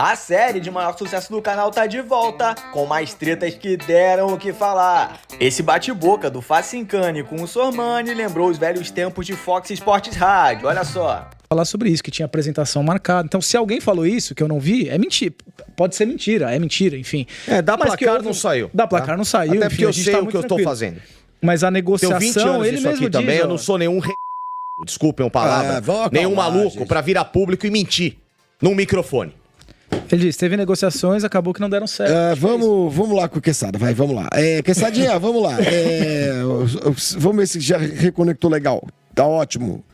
A série de maior sucesso do canal tá de volta, com mais tretas que deram o que falar. Esse bate-boca do Facincani com o Sormani lembrou os velhos tempos de Fox Sports Rádio, olha só. Falar sobre isso, que tinha apresentação marcada. Então, se alguém falou isso, que eu não vi, é mentira. Pode ser mentira, é mentira, enfim. Da placar não saiu. Da placar não saiu. Até enfim, porque eu sei tá o que eu tô fazendo. Mas a Tenho 20 negociação, anos ele disso mesmo aqui diz, também, ó, eu não sou nenhum desculpem a palavra, vamos acalmar, nenhum maluco gente. pra virar público e mentir num microfone. Ele disse, teve negociações, acabou que não deram certo. Vamos lá com o Quesada, vai, vamos lá. Quessadinha, vamos lá. Vamos ver se já reconectou legal. Tá ótimo.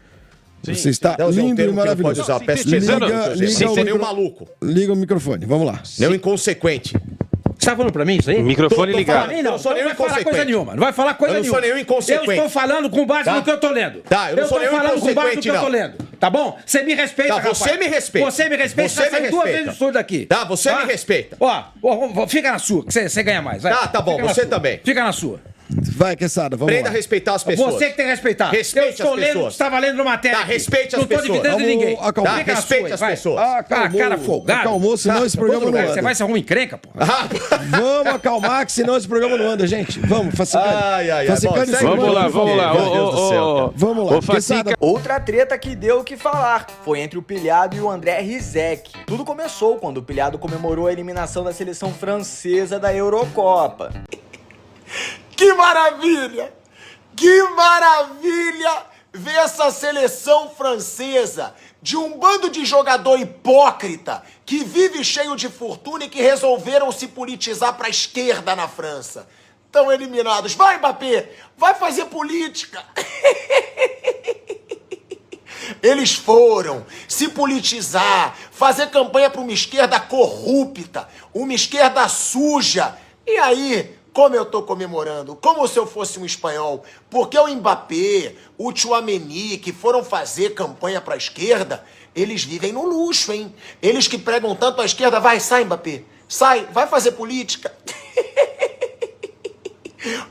Você está Não, lindo e Pode maravilhoso. usar, peço Liga sem o ser nenhum micro- maluco, Liga o microfone, vamos lá. nenhum inconsequente. Você tá falando pra mim isso aí? Microfone Tô ligado. falando. Não, Eu sou não nenhum vai falar coisa inconsequente. nenhuma. Não vai falar coisa Eu não nenhuma. sou nenhum inconsequente. Eu estou falando com base Tá? no que eu tô lendo. Tá, eu não sou nenhum tô falando com base no inconsequente, que eu tô não. lendo. Tá bom? Você me respeita, Tá, rapaz. você me respeita. Você me respeita. Você Você me sai duas respeita. vezes no estúdio daqui. Tá, você me respeita. Ó, fica na sua, que você ganha mais. Vai. Tá bom, Fica na você sua. também. Fica na sua. Vai, Quesada, vamos Aprenda a lá. respeitar as pessoas. Você que tem que respeitar. Respeite eu estou as lendo, pessoas. estava lendo uma matéria. Tá, aqui. respeite as Não tô pessoas. dividendo de Vamos ninguém. acalmar. Tá, Fica na respeite sua, as vai. pessoas. Cara folgado. Acalmou, senão esse programa não Você anda. vai se arrumar encrenca, pô. Vamos acalmar, que senão esse programa não anda, gente. Vamos, Facincani. Ai. Facincani, Bom, Sormani, Vamos lá, por favor. vamos lá. Meu Deus do céu, Vamos lá. Ô, Facica. Quesada, Outra treta que deu o que falar foi entre o Pilhado e o André Rizek. Tudo começou quando o Pilhado comemorou a eliminação da seleção francesa da Eurocopa. Que maravilha! Que maravilha ver essa seleção francesa de um bando de jogador hipócrita que vive cheio de fortuna e que resolveram se politizar para a esquerda na França. Estão eliminados. Vai, Mbappé! Vai fazer política! Eles foram se politizar, fazer campanha para uma esquerda corrupta, uma esquerda suja. E aí, como eu tô comemorando, como se eu fosse um espanhol, porque o Mbappé, o Tchouaméni, que foram fazer campanha para a esquerda, eles vivem no luxo, hein? Eles que pregam tanto a esquerda, vai, sai, Mbappé, sai, vai fazer política.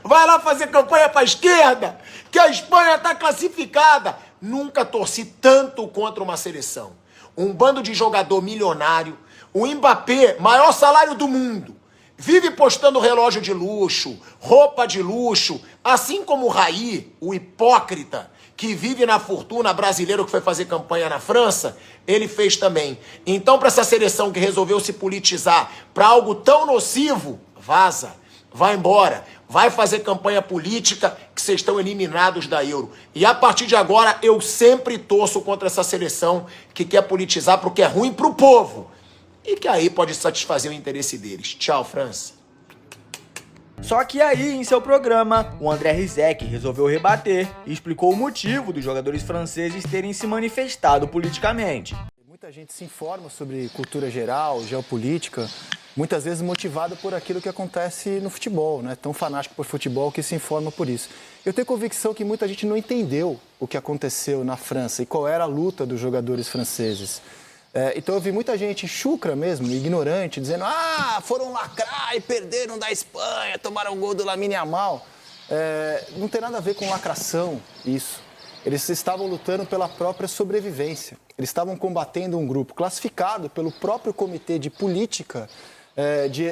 Vai lá fazer campanha para a esquerda, que a Espanha tá classificada. Nunca torci tanto contra uma seleção. Um bando de jogador milionário, o Mbappé, maior salário do mundo, vive postando relógio de luxo, roupa de luxo, assim como o Raí, o hipócrita, que vive na fortuna brasileiro que foi fazer campanha na França, ele fez também. Então, para essa seleção que resolveu se politizar para algo tão nocivo, vaza, vai embora, vai fazer campanha política que vocês estão eliminados da Euro. E a partir de agora, eu sempre torço contra essa seleção que quer politizar porque é ruim pro povo. E que aí pode satisfazer o interesse deles. Tchau, França. Só que aí, em seu programa, o André Rizek resolveu rebater e explicou o motivo dos jogadores franceses terem se manifestado politicamente. Muita gente se informa sobre cultura geral, geopolítica, muitas vezes motivado por aquilo que acontece no futebol, né? Tão fanático por futebol que se informa por isso. Eu tenho convicção que muita gente não entendeu o que aconteceu na França e qual era a luta dos jogadores franceses. Então eu vi muita gente chucra mesmo, ignorante, dizendo foram lacrar e perderam da Espanha, tomaram um gol do Lamine Yamal. Não tem nada a ver com lacração isso. Eles estavam lutando pela própria sobrevivência. Eles estavam combatendo um grupo classificado pelo próprio Comitê de Política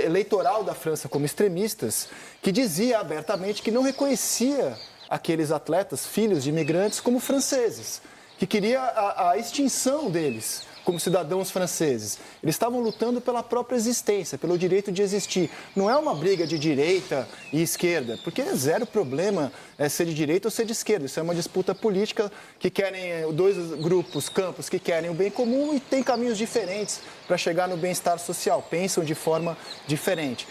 eleitoral da França como extremistas, que dizia abertamente que não reconhecia aqueles atletas, filhos de imigrantes, como franceses, que queria a extinção deles como cidadãos franceses. Eles estavam lutando pela própria existência, pelo direito de existir. Não é uma briga de direita e esquerda, porque é zero problema ser de direita ou ser de esquerda. Isso é uma disputa política que querem dois grupos, campos que querem o bem comum e têm caminhos diferentes para chegar no bem-estar social, pensam de forma diferente.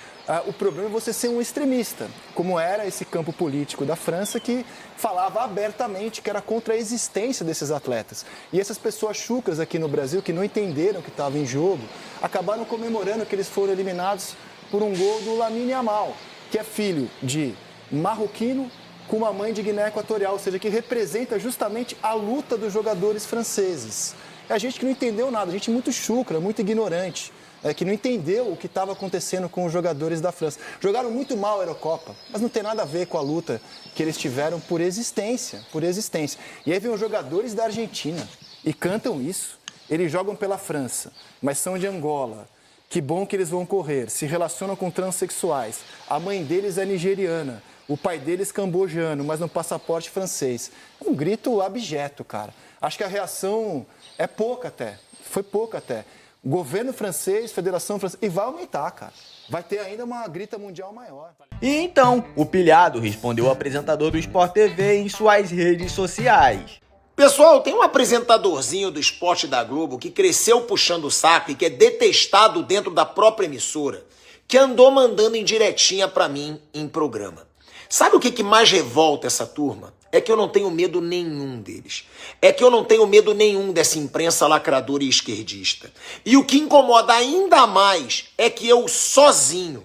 O problema é você ser um extremista, como era esse campo político da França que falava abertamente que era contra a existência desses atletas. E essas pessoas chucras aqui no Brasil, que não entenderam o que estava em jogo, acabaram comemorando que eles foram eliminados por um gol do Lamine Yamal, que é filho de marroquino com uma mãe de Guiné Equatorial, ou seja, que representa justamente a luta dos jogadores franceses. É a gente que não entendeu nada, a gente muito chucra, muito ignorante. Que não entendeu o que estava acontecendo com os jogadores da França. Jogaram muito mal a Eurocopa, mas não tem nada a ver com a luta que eles tiveram por existência, por existência. E aí vem os jogadores da Argentina e cantam isso. Eles jogam pela França, mas são de Angola, Que bom que eles vão correr. Se relacionam com transexuais. A mãe deles é nigeriana. O pai deles cambojano, mas no passaporte francês. Um grito abjeto, cara. Acho que a reação é pouca até. Foi pouca até. Governo francês, Federação Francesa. E vai aumentar, cara. Vai ter ainda uma grita mundial maior. E então, o pilhado respondeu ao apresentador do Sport TV em suas redes sociais. Pessoal, tem um apresentadorzinho do Esporte da Globo que cresceu puxando o saco e que é detestado dentro da própria emissora, que andou mandando indiretinha pra mim em programa. Sabe o que mais revolta essa turma? É que eu não tenho medo nenhum deles. É que eu não tenho medo nenhum dessa imprensa lacradora e esquerdista. E o que incomoda ainda mais é que eu sozinho,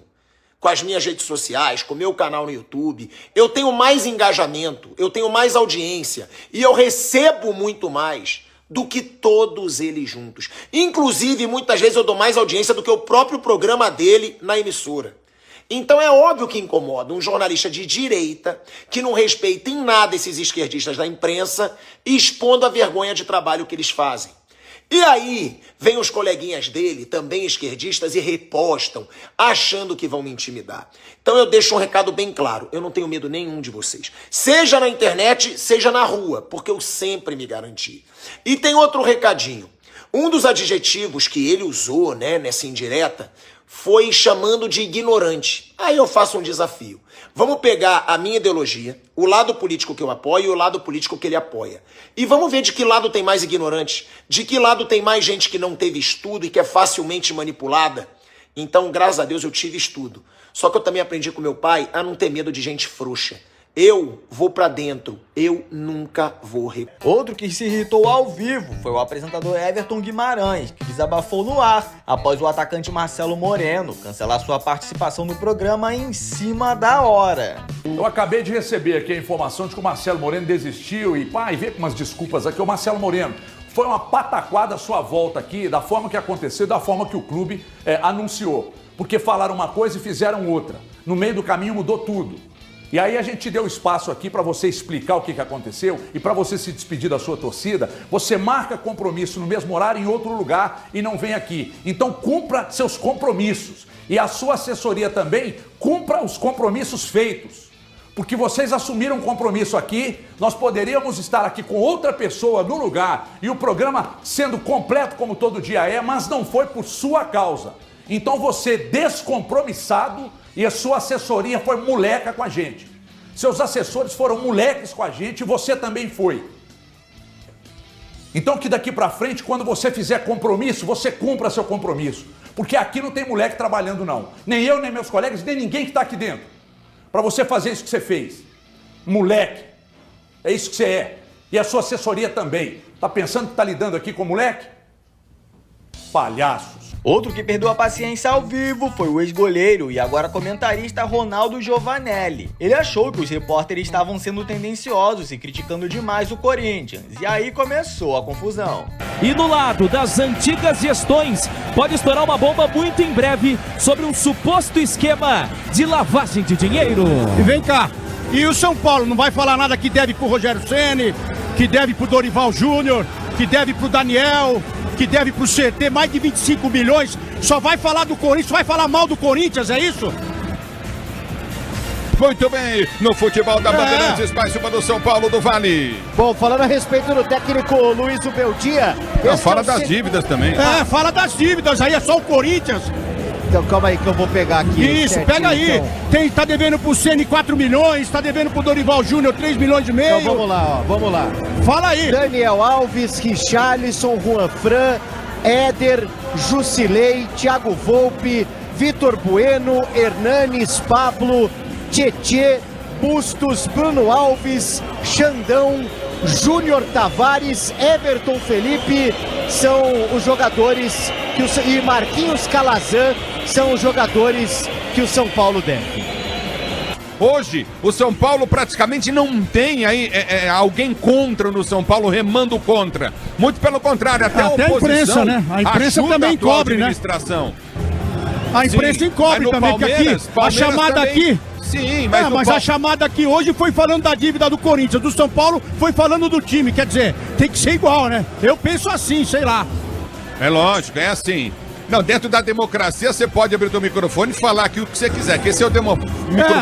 com as minhas redes sociais, com o meu canal no YouTube, eu tenho mais engajamento, eu tenho mais audiência e eu recebo muito mais do que todos eles juntos. Inclusive, muitas vezes eu dou mais audiência do que o próprio programa dele na emissora. Então é óbvio que incomoda um jornalista de direita que não respeita em nada esses esquerdistas da imprensa, expondo a vergonha de trabalho que eles fazem. E aí, vem os coleguinhas dele, também esquerdistas, e repostam, achando que vão me intimidar. Então eu deixo um recado bem claro, eu não tenho medo nenhum de vocês. Seja na internet, seja na rua, porque eu sempre me garanti. E tem outro recadinho. Um dos adjetivos que ele usou, nessa indireta, foi chamando de ignorante. Aí eu faço um desafio. Vamos pegar a minha ideologia, o lado político que eu apoio e o lado político que ele apoia. E vamos ver de que lado tem mais ignorantes, de que lado tem mais gente que não teve estudo e que é facilmente manipulada. Então, graças a Deus, eu tive estudo. Só que eu também aprendi com meu pai a não ter medo de gente frouxa. Eu vou pra dentro, eu nunca vou recuar. Outro que se irritou ao vivo foi o apresentador Everton Guimarães, que desabafou no ar após o atacante Marcelo Moreno cancelar sua participação no programa em cima da hora. Eu acabei de receber aqui a informação de que o Marcelo Moreno desistiu e veio com umas desculpas aqui. O Marcelo Moreno, foi uma pataquada a sua volta aqui, da forma que aconteceu, da forma que o clube anunciou. Porque falaram uma coisa e fizeram outra. No meio do caminho mudou tudo. E aí a gente deu espaço aqui para você explicar o que aconteceu e para você se despedir da sua torcida. Você marca compromisso no mesmo horário em outro lugar e não vem aqui. Então cumpra seus compromissos. E a sua assessoria também cumpra os compromissos feitos. Porque vocês assumiram um compromisso aqui, nós poderíamos estar aqui com outra pessoa no lugar e o programa sendo completo como todo dia é, mas não foi por sua causa. Então você descompromissado e a sua assessoria foi moleca com a gente. Seus assessores foram moleques com a gente e você também foi. Então que daqui pra frente, quando você fizer compromisso, você cumpra seu compromisso. Porque aqui não tem moleque trabalhando não. Nem eu, nem meus colegas, nem ninguém que tá aqui dentro. Pra você fazer isso que você fez. Moleque. É isso que você é. E a sua assessoria também. Tá pensando que tá lidando aqui com moleque? Palhaços. Outro que perdeu a paciência ao vivo foi o ex-goleiro e agora comentarista Ronaldo Giovanelli. Ele achou que os repórteres estavam sendo tendenciosos e criticando demais o Corinthians. E aí começou a confusão. E do lado das antigas gestões, pode estourar uma bomba muito em breve sobre um suposto esquema de lavagem de dinheiro. E vem cá, e o São Paulo não vai falar nada que deve pro Rogério Ceni, que deve pro Dorival Júnior, que deve pro Daniel, que deve pro CT mais de 25 milhões, só vai falar do Corinthians, vai falar mal do Corinthians, é isso? Muito bem, no futebol da Bandeirantes, mais uma do São Paulo do Vale. Bom, falando a respeito do técnico Luiz Beldia... Fala das dívidas também. Fala das dívidas, aí é só o Corinthians. Então calma aí que eu vou pegar aqui. Isso, certinho, pega aí. Então. Tá devendo pro Ceni 4 milhões, tá devendo pro Dorival Júnior 3 milhões e meio. Então vamos lá, vamos lá. Fala aí. Daniel Alves, Richarlison, Juan Fran, Éder, Jusilei, Thiago Volpe, Vitor Bueno, Hernanes, Pablo, Tietê, Bustos, Bruno Alves, Xandão, Júnior Tavares, Everton Felipe são os jogadores e Marquinhos Calazan são os jogadores que o São Paulo deve. Hoje, o São Paulo praticamente não tem aí alguém contra noÃo Paulo, remando contra. Muito pelo contrário, até a oposição. A imprensa, né? A imprensa também encobre, né? A imprensa encobre também, que aqui, a chamada também... aqui... Sim, mas a chamada aqui hoje foi falando da dívida do Corinthians, do São Paulo foi falando do time, quer dizer, tem que ser igual, né? Eu penso assim, sei lá. É lógico, é assim. Não, dentro da democracia você pode abrir o teu microfone e falar aqui o que você quiser, que esse é o microfone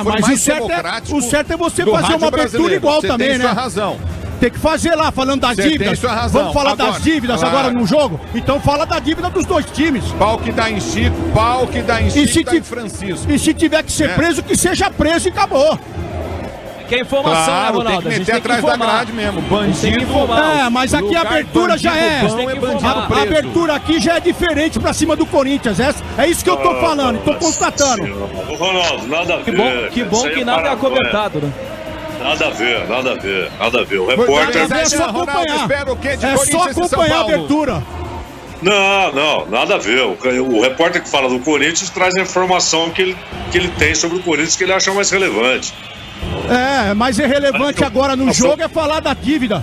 mas mais democrático. O certo é você do fazer rádio uma abertura brasileiro. igual Você também, tem né? sua razão. Tem que fazer lá, falando das Você tem dívidas. sua razão. Vamos falar Agora, das dívidas claro. agora no jogo? Então fala da dívida dos dois times. Pau que dá em Chico, pau que dá em Chico, dá em Francisco. E se tiver que ser preso, que seja preso e acabou. Que é informação, Claro, né, Ronaldo? tem que A gente meter tem que atrás da informar. grade mesmo. Tem que Bandido. informar. Mas aqui a abertura já é. A abertura aqui já é diferente pra cima do Corinthians. É isso que eu tô falando, tô constatando. Ô, Ronaldo, nada a ver. Que bom que nada é comentado, né? Nada a ver, nada a ver, nada a ver. O repórter. É só acompanhar. É só acompanhar a abertura. Não, nada a ver. O repórter que fala do Corinthians traz a informação que ele tem sobre o Corinthians que ele acha mais relevante. Mas é relevante agora no jogo é falar da dívida.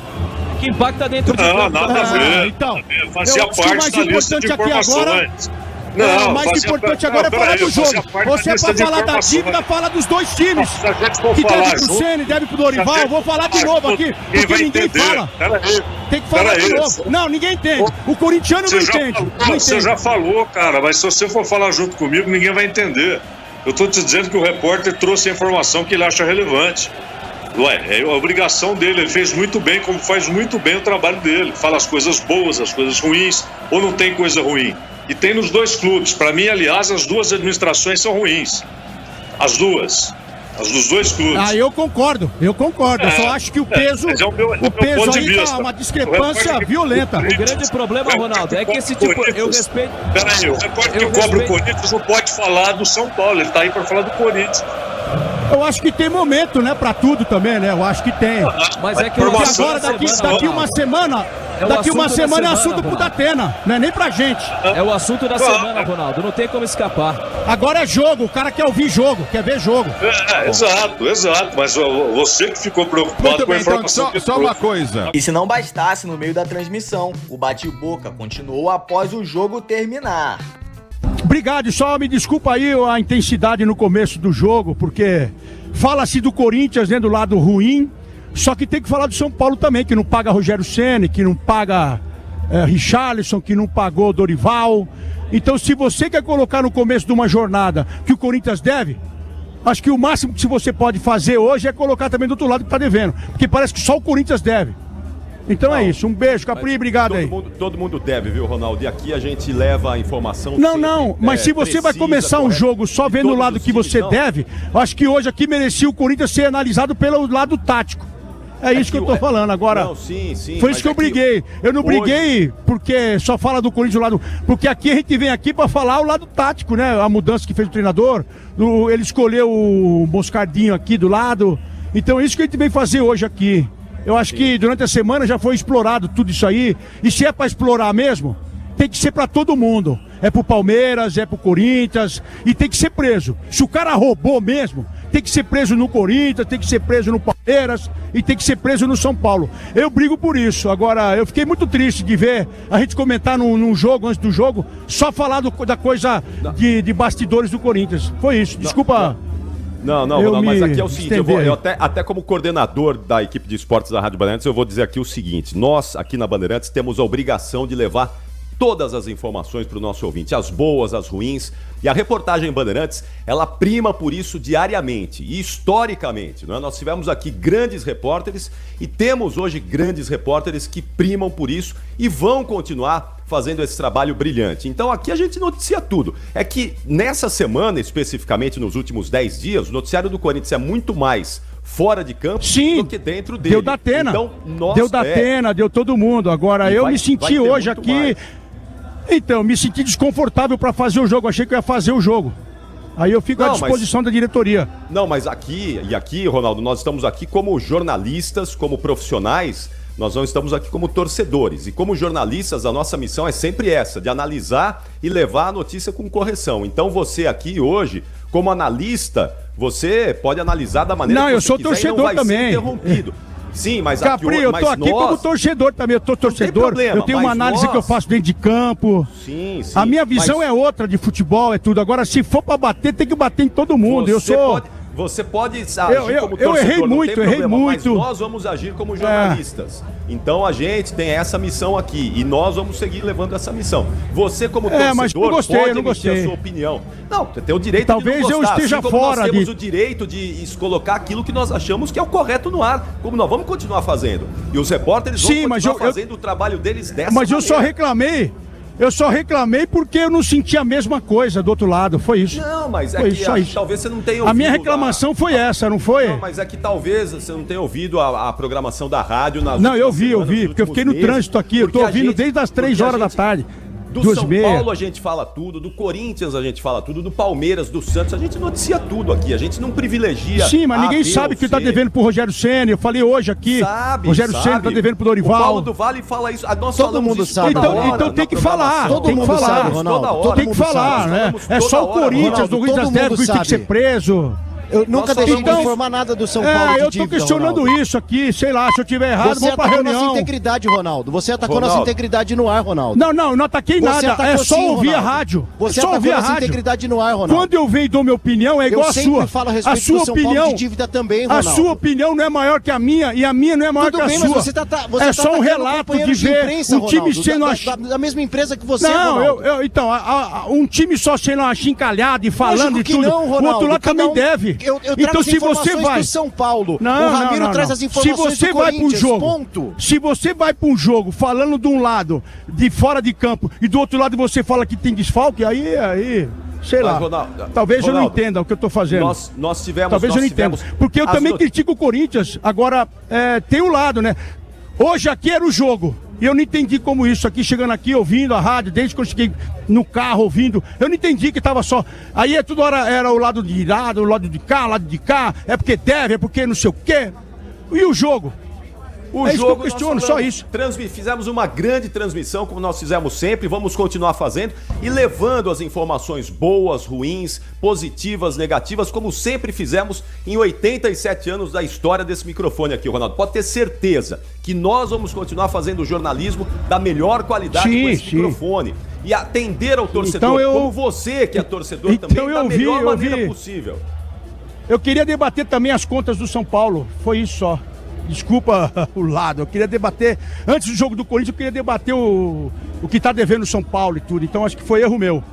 Que impacta dentro de campo. Nada a ver. Então, Fazia parte da lista de informações. O mais importante agora é falar do jogo. Você pra falar da dívida, fala dos dois times. Que deve pro Ceni, deve pro Dorival. Vou falar de novo aqui, porque ninguém fala. Tem que falar de novo. Não, ninguém entende. O corintiano não entende. Você já falou, cara, mas se você for falar junto comigo, ninguém vai entender. Eu tô te dizendo que o repórter trouxe a informação que ele acha relevante. Ué, é a obrigação dele, ele fez muito bem, como faz muito bem o trabalho dele. Fala as coisas boas, as coisas ruins, ou não tem coisa ruim. E tem nos dois clubes. Para mim, aliás, as duas administrações são ruins. As duas. As dos dois clubes. Eu concordo. Eu só acho que o peso, o peso aí tá uma discrepância violenta. O grande problema, Ronaldo, é que esse tipo. Eu respeito. Peraí, o repórter que cobra o Corinthians não pode falar do São Paulo, ele tá aí para falar do Corinthians. Eu acho que tem momento, né, pra tudo também, né? Eu acho que tem. Mas é que porque agora, daqui uma semana, é assunto pro Datena, não é nem pra gente. É o assunto da semana, Ronaldo, não tem como escapar. Agora é jogo, o cara quer ouvir jogo, quer ver jogo. Exato, mas você que ficou preocupado com a informação. Então, só uma coisa. E se não bastasse, no meio da transmissão, o bate-boca continuou após o jogo terminar. Obrigado, só me desculpa aí a intensidade no começo do jogo, porque fala-se do Corinthians, né, do lado ruim, só que tem que falar do São Paulo também, que não paga Rogério Ceni, que não paga Richarlison, que não pagou Dorival. Então, se você quer colocar no começo de uma jornada que o Corinthians deve, acho que o máximo que você pode fazer hoje é colocar também do outro lado que tá devendo, porque parece que só o Corinthians deve. Então é isso, um beijo, Capri, obrigado aí. Todo mundo deve, viu, Ronaldo? E aqui a gente leva a informação. Não, mas se você vai começar um jogo só vendo o lado que você deve, acho que hoje aqui merecia o Corinthians ser analisado pelo lado tático. É isso que eu tô falando agora. Não, sim. Foi isso que eu briguei. Eu não briguei porque só fala do Corinthians do lado. Porque aqui a gente vem aqui pra falar o lado tático, né? A mudança que fez o treinador. Ele escolheu o Moscardinho aqui do lado. Então é isso que a gente vem fazer hoje aqui. Eu acho que durante a semana já foi explorado tudo isso aí. E se é pra explorar mesmo, tem que ser pra todo mundo. É pro Palmeiras, é pro Corinthians. E tem que ser preso. Se o cara roubou mesmo, tem que ser preso no Corinthians, tem que ser preso no Palmeiras e tem que ser preso no São Paulo. Eu brigo por isso. Agora, eu fiquei muito triste de ver a gente comentar num jogo, antes do jogo, só falar da coisa de bastidores do Corinthians. Foi isso. Desculpa. Não, mas aqui é o seguinte, eu até como coordenador da equipe de esportes da Rádio Bandeirantes, eu vou dizer aqui o seguinte: nós, aqui na Bandeirantes, temos a obrigação de levar todas as informações para o nosso ouvinte, as boas, as ruins, e a reportagem Bandeirantes, ela prima por isso diariamente e historicamente, não é? Nós tivemos aqui grandes repórteres e temos hoje grandes repórteres que primam por isso e vão continuar fazendo esse trabalho brilhante. Então aqui a gente noticia tudo. É que nessa semana, especificamente nos últimos 10 dias, o noticiário do Corinthians é muito mais fora de campo do que dentro dele. Deu Datena. Então, deu Datena, deu todo mundo. Agora eu me senti hoje aqui... Mais. Então, me senti desconfortável para fazer o jogo. Achei que eu ia fazer o jogo. Aí eu fico à disposição da diretoria. Não, mas aqui, Ronaldo, nós estamos aqui como jornalistas, como profissionais, nós não estamos aqui como torcedores. E como jornalistas, a nossa missão é sempre essa, de analisar e levar a notícia com correção. Então você aqui hoje, como analista, você pode analisar da maneira que você quiser. Não, eu sou torcedor também. Ser interrompido. Sim, mas Capri, eu tô aqui como torcedor também. Eu tô torcedor, eu tenho uma análise que eu faço dentro de campo. Sim. A minha visão é outra de futebol, é tudo. Agora, se for pra bater, tem que bater em todo mundo. você pode agir Eu como torcedor, errei não tem muito, problema, errei muito. mas nós vamos agir como jornalistas. Então a gente tem essa missão aqui e nós vamos seguir levando essa missão. Você como torcedor mas não gostei, pode eu não emitir gostei. a sua opinião. Não, você tem o direito Talvez de não eu gostar, esteja assim como fora nós temos de- o direito de colocar aquilo que nós achamos que é o correto no ar, como nós vamos continuar fazendo. E os repórteres vão continuar fazendo o trabalho deles dessa Mas eu maneira. só reclamei porque eu não senti a mesma coisa do outro lado, foi isso. Não, mas Foi é isso, só que isso. talvez você não tenha ouvido. A minha reclamação foi essa, não foi? Não, mas é que talvez você não tenha ouvido a programação da rádio nas Não, eu últimas vi, semanas, porque eu fiquei no últimos trânsito meses, aqui, eu tô porque a ouvindo gente- desde as 3 porque a horas da gente- tarde. Do 2h30. São Paulo a gente fala tudo, do Corinthians a gente fala tudo, do Palmeiras, do Santos, a gente noticia tudo aqui, a gente não privilegia. Sim, mas ninguém A, B sabe ou que tá C. devendo pro Rogério Ceni. Eu falei hoje aqui. Rogério Ceni tá devendo pro Dorival. O Paulo do Vale fala isso. Nós Todo falamos mundo isso sabe. toda hora Então na tem que falar. programação. Tem que falar. Ronaldo. Tem que falar, né? É só o Corinthians, do Luiz das Neves que tem que ser preso. Eu nunca deixei de Então, informar nada do São Paulo de eu tô dívida, questionando Ronaldo. isso aqui, sei lá, se eu tiver errado, Você vou pra atacou nossa reunião. integridade, Ronaldo. Você atacou Ronaldo. nossa integridade no ar, Ronaldo. Não, não ataquei Você nada. atacou É só sim, ouvir a Ronaldo. rádio. Você é só atacou ouvir a nossa rádio. integridade no ar, Ronaldo. Quando eu venho e dou minha opinião, é igual a sua. Eu sempre falo a respeito sua do São Paulo opinião de dívida também, A Ronaldo. sua opinião não é maior que a minha e a minha não é maior Tudo que a bem, sua. mas você tá é tá só um atacando relato de companheiros de ver imprensa, um time Ronaldo, sendo da mesma empresa que você, Não, Ronaldo. então, um time só sendo achincalhado e falando Lógico e que tudo. não, O Ronaldo. outro lado Cada também um- deve. Eu trago Então as se você informações vai do São Paulo. Não, o Ramiro não, traz não. as informações Se você do vai para um Corinthians, jogo, ponto. se você vai para um jogo falando de um lado, de fora de campo, e do outro lado você fala que tem desfalque, aí, sei Mas, lá. Ronaldo, Talvez eu não Ronaldo, entenda o que eu tô fazendo. Nós tivemos. Talvez eu não entenda. Porque eu as também not- critico o Corinthians. Agora, tem um lado, né? Hoje aqui era o jogo. E eu não entendi como isso aqui, chegando aqui, ouvindo a rádio, desde que eu cheguei no carro ouvindo. Eu não entendi que tava só. Aí toda hora era o lado de lado, o lado de cá, é porque deve, é porque não sei o quê. E o jogo? O É isso que eu jogo nós questiono, só falamos. isso. Fizemos uma grande transmissão, como nós fizemos sempre, vamos continuar fazendo e levando as informações boas, ruins, positivas, negativas, como sempre fizemos em 87 anos da história desse microfone aqui, Ronaldo. Pode ter certeza que nós vamos continuar fazendo jornalismo da melhor qualidade com esse microfone. E atender ao torcedor, Então como você que é torcedor Então também, da eu vi, melhor eu maneira vi. possível. Eu queria debater também as contas do São Paulo. Foi isso só. Desculpa o lado. Eu queria debater. Antes do jogo do Corinthians, eu queria debater o que tá devendo o São Paulo e tudo. Então acho que foi erro meu.